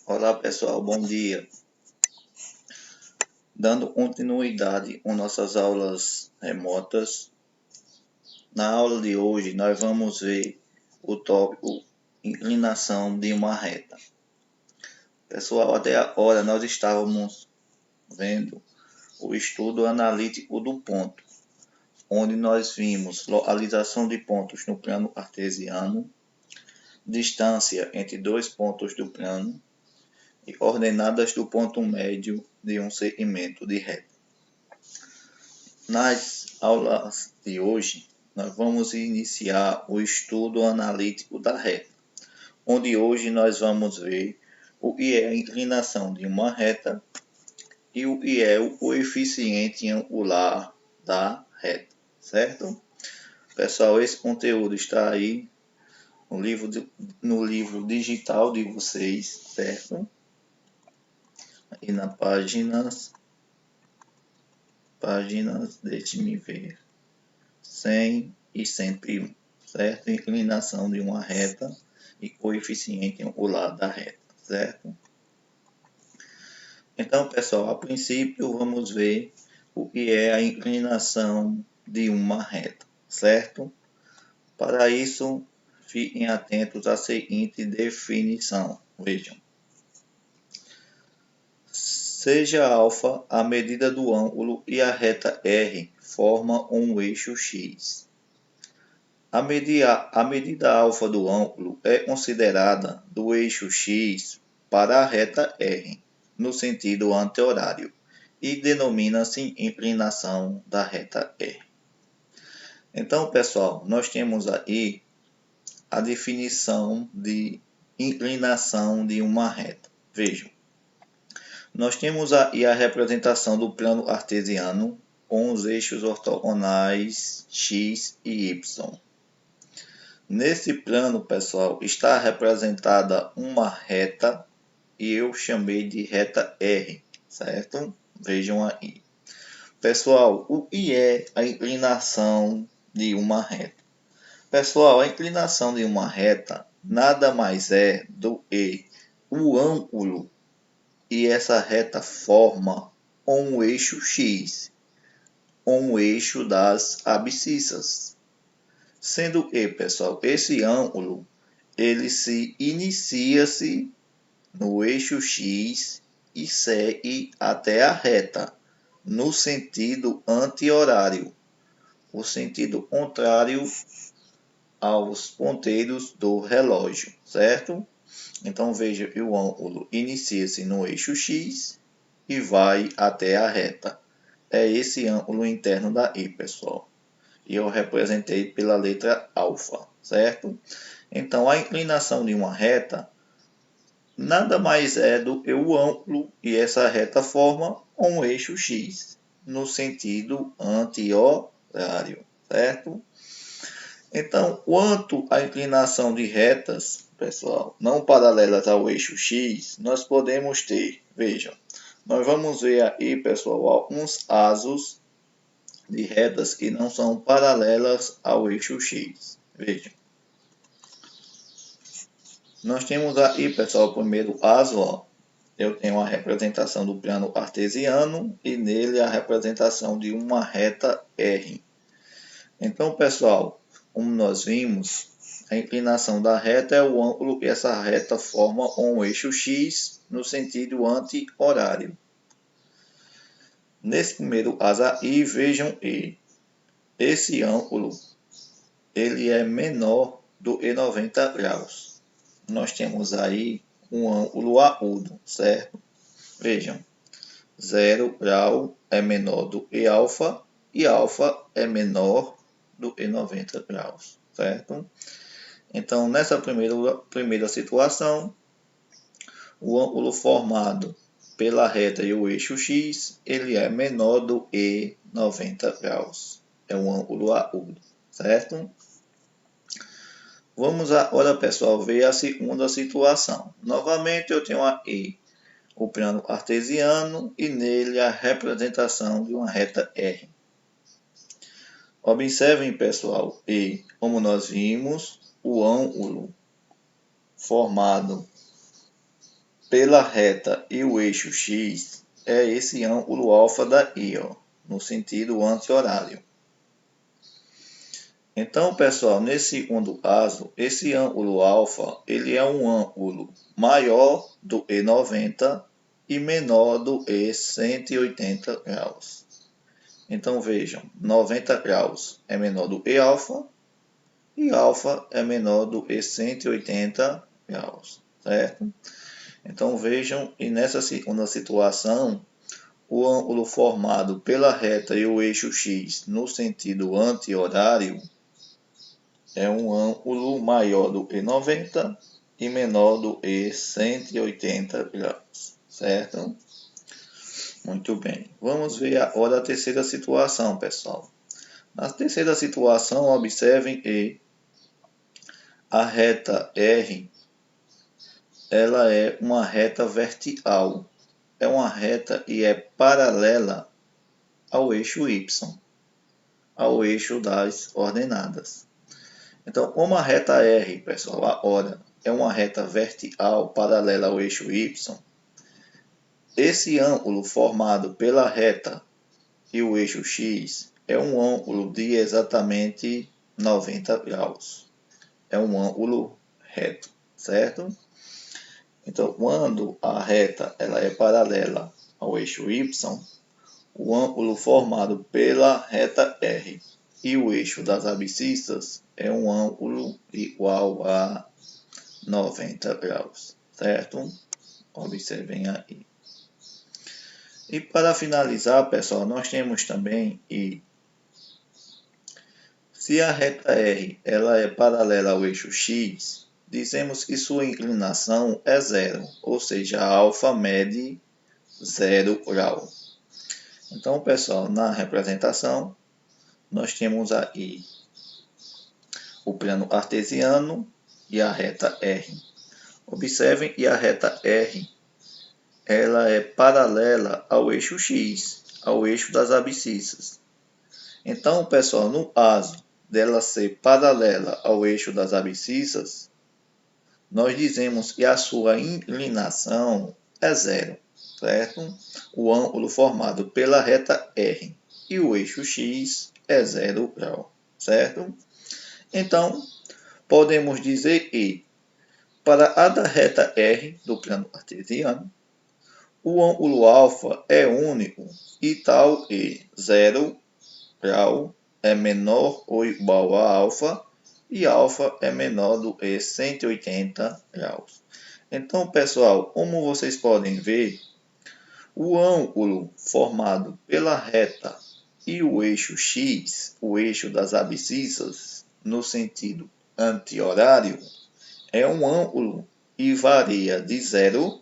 Olá pessoal, bom dia. Dando continuidade às nossas aulas remotas, na aula de hoje nós vamos ver o tópico inclinação de uma reta. Pessoal, até agora nós estávamos vendo o estudo analítico do ponto, onde nós vimos localização de pontos no plano cartesiano, distância entre dois pontos do plano, e coordenadas do ponto médio de um segmento de reta. Nas aulas de hoje, nós vamos iniciar o estudo analítico da reta, onde hoje nós vamos ver o que é a inclinação de uma reta e o que é o coeficiente angular da reta, certo? Pessoal, esse conteúdo está aí no livro digital de vocês, certo? E na páginas, deixe-me ver, 100 e 101, certo? Inclinação de uma reta e coeficiente angular da reta, certo? Então, pessoal, a princípio vamos ver o que é a inclinação de uma reta, certo? Para isso, fiquem atentos à seguinte definição. Vejam. Seja alfa a medida do ângulo e a reta R forma um eixo X. A medida alfa do ângulo é considerada do eixo X para a reta R, no sentido anti-horário, e denomina-se inclinação da reta R. Então, pessoal, nós temos aí a definição de inclinação de uma reta. Vejam. Nós temos aí a representação do plano cartesiano com os eixos ortogonais x e y. Nesse plano, pessoal, está representada uma reta e eu chamei de reta R, certo? Vejam aí. Pessoal, o que é a inclinação de uma reta? Pessoal, a inclinação de uma reta nada mais é do que o ângulo e essa reta forma um eixo X, um eixo das abscissas. Sendo que, pessoal, esse ângulo ele se inicia-se no eixo X e segue até a reta, no sentido anti-horário, o sentido contrário aos ponteiros do relógio, certo? Então veja que o ângulo inicia-se no eixo X e vai até a reta. É esse ângulo interno daí, pessoal. E eu representei pela letra alfa, certo? Então a inclinação de uma reta nada mais é do que o ângulo e essa reta forma um eixo X, no sentido anti-horário, certo? Então, quanto à inclinação de retas, pessoal, não paralelas ao eixo X, nós podemos ter, vejam, nós vamos ver aí, pessoal, alguns casos de retas que não são paralelas ao eixo X. Vejam. Nós temos aí, pessoal, o primeiro caso, ó, eu tenho a representação do plano cartesiano e nele a representação de uma reta R. Então, pessoal, como nós vimos, a inclinação da reta é o ângulo que essa reta forma com o eixo X no sentido anti-horário. Nesse primeiro caso aí, vejam que esse ângulo ele é menor do que 90 graus. Nós temos aí um ângulo agudo, certo? Vejam, 0 grau é menor do que alfa e alfa é menor do que 90 graus, certo? Então, nessa primeira situação, o ângulo formado pela reta e o eixo X, ele é menor do que 90 graus. É um ângulo agudo, certo? Vamos agora, pessoal, ver a segunda situação. Novamente, eu tenho aqui o plano cartesiano e nele a representação de uma reta R. Observem, pessoal, e como nós vimos, o ângulo formado pela reta e o eixo x é esse ângulo alfa daqui, ó, no sentido anti-horário. Então, pessoal, nesse segundo caso, esse ângulo alfa, ele é um ângulo maior do E90 e menor do E180 graus. Então, vejam, 90 graus é menor do E alfa e alfa é menor do E180 graus, certo? Então, vejam, e nessa segunda situação, o ângulo formado pela reta e o eixo x no sentido anti-horário é um ângulo maior do E90 e menor do E180 graus, certo? Muito bem. Vamos ver agora a terceira situação, pessoal. Na terceira situação, observem que a reta R, ela é uma reta vertical. É uma reta e é paralela ao eixo Y, ao eixo das ordenadas. Então, como a reta R, pessoal, agora é uma reta vertical paralela ao eixo Y, esse ângulo formado pela reta e o eixo X é um ângulo de exatamente 90 graus. É um ângulo reto, certo? Então, quando a reta ela é paralela ao eixo Y, o ângulo formado pela reta R e o eixo das abscissas é um ângulo igual a 90 graus, certo? Observem aí. E para finalizar, pessoal, nós temos também e se a reta R ela é paralela ao eixo X, dizemos que sua inclinação é zero, ou seja, a alfa mede 0 grau. Então, pessoal, na representação, nós temos aí o plano artesiano e a reta R. Observem que a reta R ela é paralela ao eixo X, ao eixo das abscissas. Então, pessoal, no caso dela ser paralela ao eixo das abscissas, nós dizemos que a sua inclinação é zero, certo? O ângulo formado pela reta R e o eixo X é 0 grau, certo? Então, podemos dizer que, para a da reta R do plano artesiano, o ângulo alfa é único e tal que 0 grau é menor ou igual a alfa e alfa é menor do que 180 graus. Então, pessoal, como vocês podem ver, o ângulo formado pela reta e o eixo X, o eixo das abscissas, no sentido anti-horário, é um ângulo e varia de 0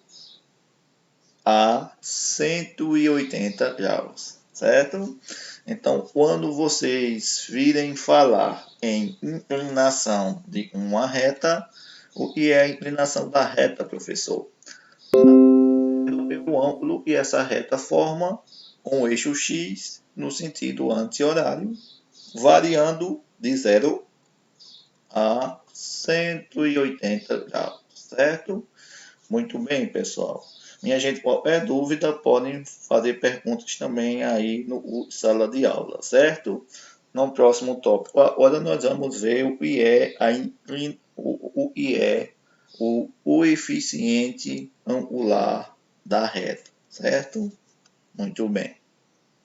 a 180 graus, certo? Então, quando vocês virem falar em inclinação de uma reta, o que é a inclinação da reta, professor? O ângulo que essa reta forma com o eixo X no sentido anti-horário, variando de 0 a 180 graus, certo? Muito bem, pessoal. Minha gente, qualquer dúvida, podem fazer perguntas também aí no sala de aula, certo? No próximo tópico, agora nós vamos ver o que é o coeficiente angular da reta, certo? Muito bem.